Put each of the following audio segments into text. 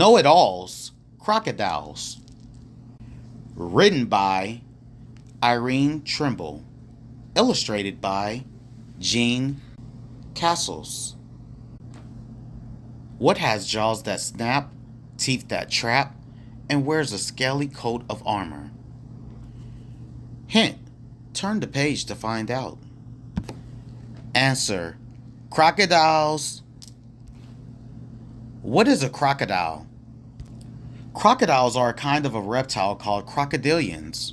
Know-It-Alls, Crocodiles. Written by Irene Trimble. Illustrated by Jean Castles. What has jaws that snap, teeth that trap, and wears a scaly coat of armor? Hint: turn the page to find out. Answer: crocodiles. What is a crocodile? Crocodiles are a kind of a reptile called crocodilians.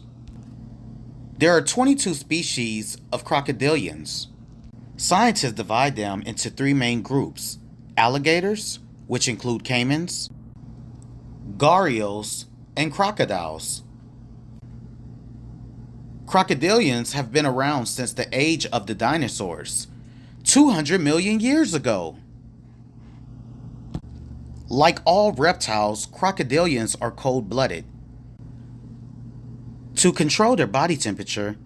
There are 22 species of crocodilians. Scientists divide them into three main groups: alligators, which include caimans, gharials, and crocodiles. Crocodilians have been around since the age of the dinosaurs, 200 million years ago. Like all reptiles, crocodilians are cold-blooded. To control their body temperature,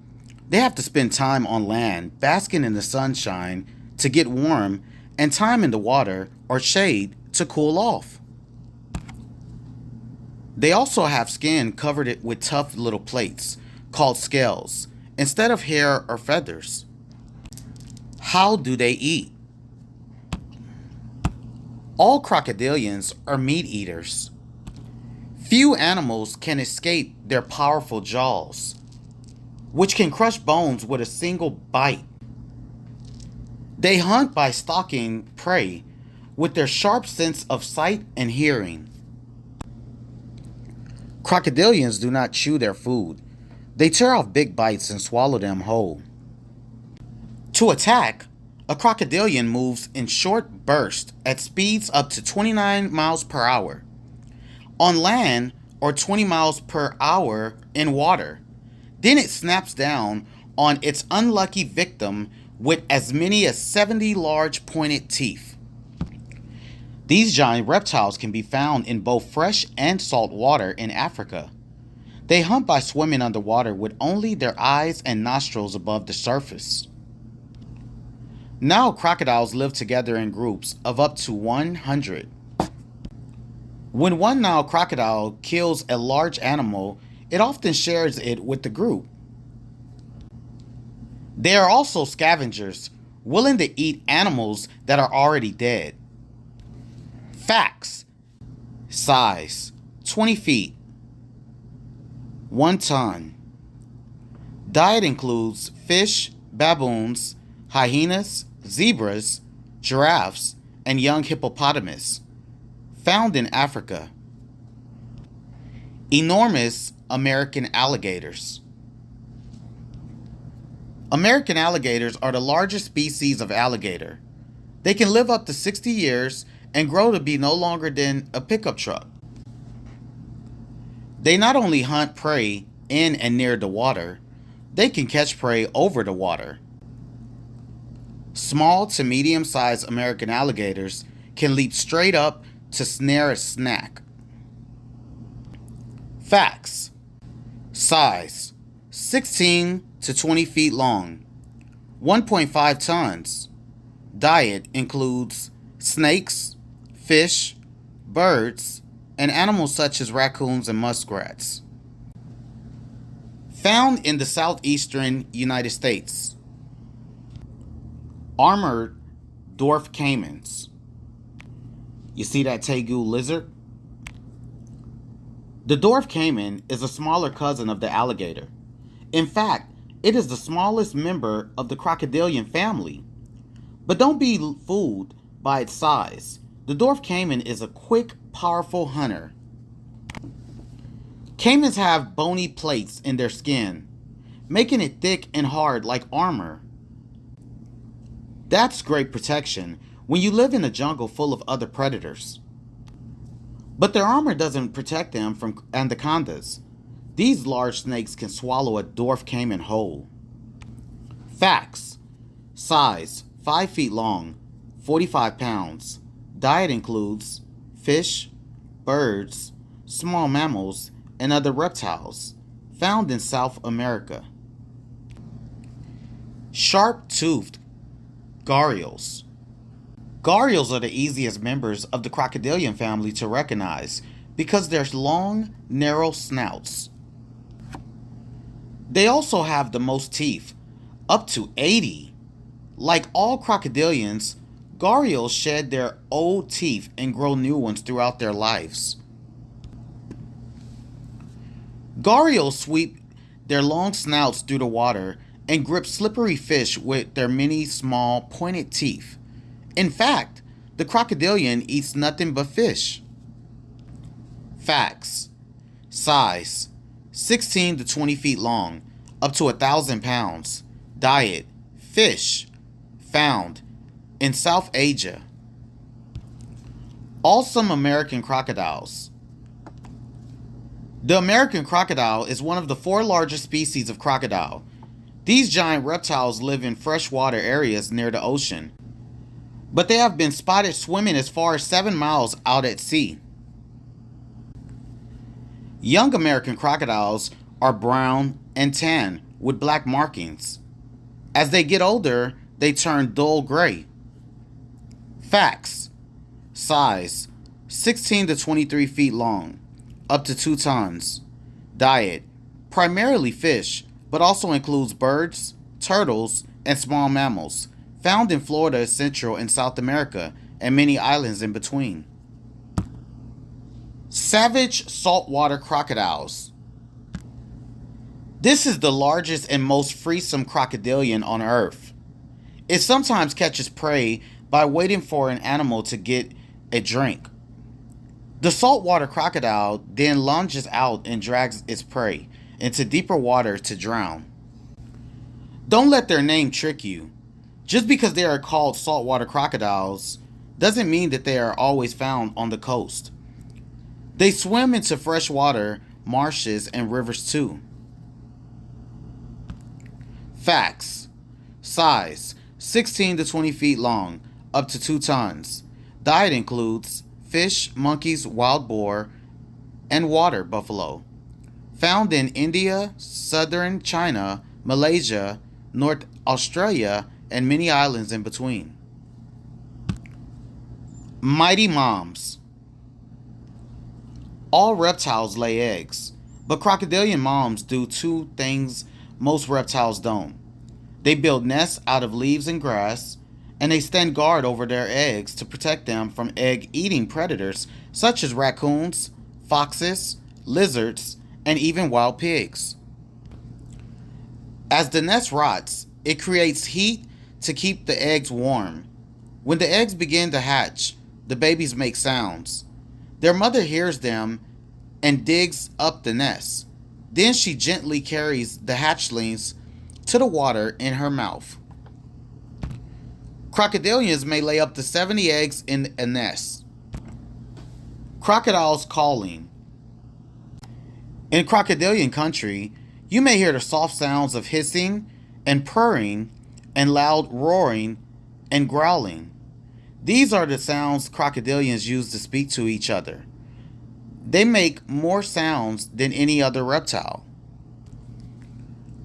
they have to spend time on land, basking in the sunshine to get warm, and time in the water or shade to cool off. They also have skin covered with tough little plates called scales instead of hair or feathers. How do they eat? All crocodilians are meat eaters. Few animals can escape their powerful jaws, which can crush bones with a single bite. They hunt by stalking prey with their sharp sense of sight and hearing. Crocodilians do not chew their food. They tear off big bites and swallow them whole. To attack, a crocodilian moves in short bursts at speeds up to 29 miles per hour on land or 20 miles per hour in water. Then it snaps down on its unlucky victim with as many as 70 large pointed teeth. These giant reptiles can be found in both fresh and salt water in Africa. They hunt by swimming underwater with only their eyes and nostrils above the surface. Now crocodiles live together in groups of up to 100. When one Nile crocodile kills a large animal, it often shares it with the group. They are also scavengers, willing to eat animals that are already dead. Facts: size 20 feet, 1 ton. Diet includes fish, baboons, hyenas, zebras, giraffes, and young hippopotamus. Found in Africa. Enormous American alligators. American alligators are the largest species of alligator. They can live up to 60 years and grow to be no longer than a pickup truck. They not only hunt prey in and near the water, they can catch prey over the water. Small to medium-sized American alligators can leap straight up to snare a snack. Facts: size 16 to 20 feet long, 1.5 tons. Diet includes snakes, fish, birds, and animals such as raccoons and muskrats. Found in the southeastern United States. Armored dwarf caimans. You see that tegu lizard? The dwarf caiman is a smaller cousin of the alligator. In fact, it is the smallest member of the crocodilian family. But don't be fooled by its size. The dwarf caiman is a quick, powerful hunter. Caimans have bony plates in their skin, making it thick and hard like armor. That's great protection when you live in a jungle full of other predators. But their armor doesn't protect them from anacondas. These large snakes can swallow a dwarf caiman whole. Facts: size 5 feet long, 45 pounds. Diet includes fish, birds, small mammals, and other reptiles. Found in South America. Sharp-toothed gharials. Gharials are the easiest members of the crocodilian family to recognize because their long, narrow snouts. They also have the most teeth, up to 80. Like all crocodilians, gharials shed their old teeth and grow new ones throughout their lives. Gharials sweep their long snouts through the water and grip slippery fish with their many small, pointed teeth. In fact, the crocodilian eats nothing but fish. Facts: size 16 to 20 feet long, up to 1,000 pounds. Diet: fish, found in South Asia. Awesome American crocodiles. The American crocodile is one of the 4 largest species of crocodile. These giant reptiles live in freshwater areas near the ocean, but they have been spotted swimming as far as 7 miles out at sea. Young American crocodiles are brown and tan with black markings. As they get older, they turn dull gray. Facts: size 16 to 23 feet long, up to 2 tons. Diet: primarily fish, but also includes birds, turtles, and small mammals, found in Florida, Central and South America, and many islands in between. Savage saltwater crocodiles. This is the largest and most fearsome crocodilian on Earth. It sometimes catches prey by waiting for an animal to get a drink. The saltwater crocodile then lunges out and drags its prey into deeper water to drown. Don't let their name trick you. Just because they are called saltwater crocodiles doesn't mean that they are always found on the coast. They swim into fresh water, marshes, and rivers too. Facts: size 16 to 20 feet long, up to 2 tons. Diet includes fish, monkeys, wild boar, and water buffalo. Found in India, southern China, Malaysia, North Australia, and many islands in between. Mighty moms. All reptiles lay eggs, but crocodilian moms do 2 things most reptiles don't. They build nests out of leaves and grass, and they stand guard over their eggs to protect them from egg-eating predators such as raccoons, foxes, lizards, and even wild pigs. As the nest rots, it creates heat to keep the eggs warm. When the eggs begin to hatch, the babies make sounds. Their mother hears them and digs up the nest. Then she gently carries the hatchlings to the water in her mouth. Crocodilians may lay up to 70 eggs in a nest. Crocodiles calling. In crocodilian country, you may hear the soft sounds of hissing and purring and loud roaring and growling. These are the sounds crocodilians use to speak to each other. They make more sounds than any other reptile.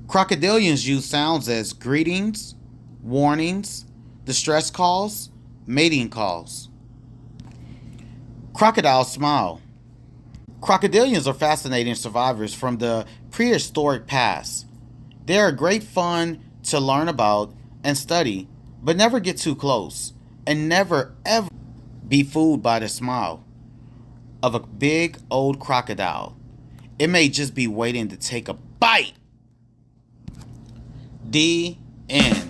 Crocodilians use sounds as greetings, warnings, distress calls, mating calls. Crocodiles smile. Crocodilians are fascinating survivors from the prehistoric past. They are great fun to learn about and study, but never get too close, and never ever be fooled by the smile of a big old crocodile. It may just be waiting to take a bite. The end.